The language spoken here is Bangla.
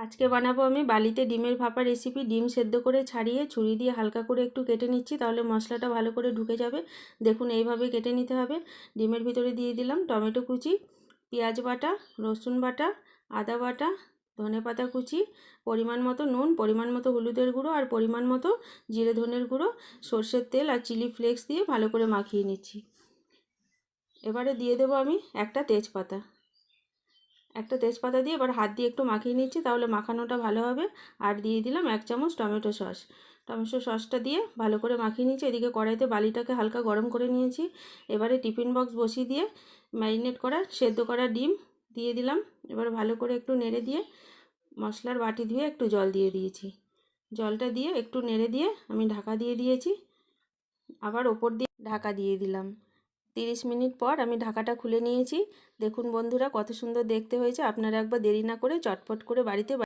আজকে বানাবো আমি বালিতে ডিমের ভাপা রেসিপি। ডিম সেদ্ধ করে ছাড়িয়ে ছুরি দিয়ে হালকা করে একটু কেটে নিচ্ছি, তাহলে মশলাটা ভালো করে ঢুকে যাবে। দেখুন এইভাবে কেটে নিতে হবে। ডিমের ভিতরে দিয়ে দিলাম টমেটো কুচি, পেঁয়াজ বাটা, রসুন বাটা, আদা বাটা, ধনেপাতা কুচি, পরিমাণ মতো নুন, পরিমাণ মতো হলুদের গুঁড়ো আর পরিমাণ মতো জিরে ধনের গুঁড়ো, সর্ষের তেল আর চিলি ফ্লেক্স দিয়ে ভালো করে মাখিয়ে নিচ্ছি। এবারে দিয়ে দেবো আমি একটা তেজপাতা। দিয়ে এবার হাত দিয়ে একটু মাখিয়ে নিচ্ছি, তাহলে মাখানোটা ভালো হবে। আর দিয়ে দিলাম 1 চামচ টমেটো সস। টমেটো সসটা দিয়ে ভালো করে মাখিয়ে নিচ্ছি। এদিকে কড়াইতে বালিটাকে হালকা গরম করে নিয়েছি। এবারে টিফিন বক্স বসিয়ে দিয়ে ম্যারিনেট করা সেদ্ধ করা ডিম দিয়ে দিলাম। এবার ভালো করে একটু নেড়ে দিয়ে মশলার বাটি ধুয়ে একটু জল দিয়ে দিয়েছি। জলটা দিয়ে একটু নেড়ে দিয়ে আমি ঢাকা দিয়ে দিয়েছি। আবার ওপর দিয়ে ঢাকা দিয়ে দিলাম। 30 মিনিট পর আমি ঢাকাটা খুলে নিয়েছি। দেখুন বন্ধুরা, কত সুন্দর দেখতে হয়েছে। আপনারা একবার দেরি না করে চটপট করে বাড়িতে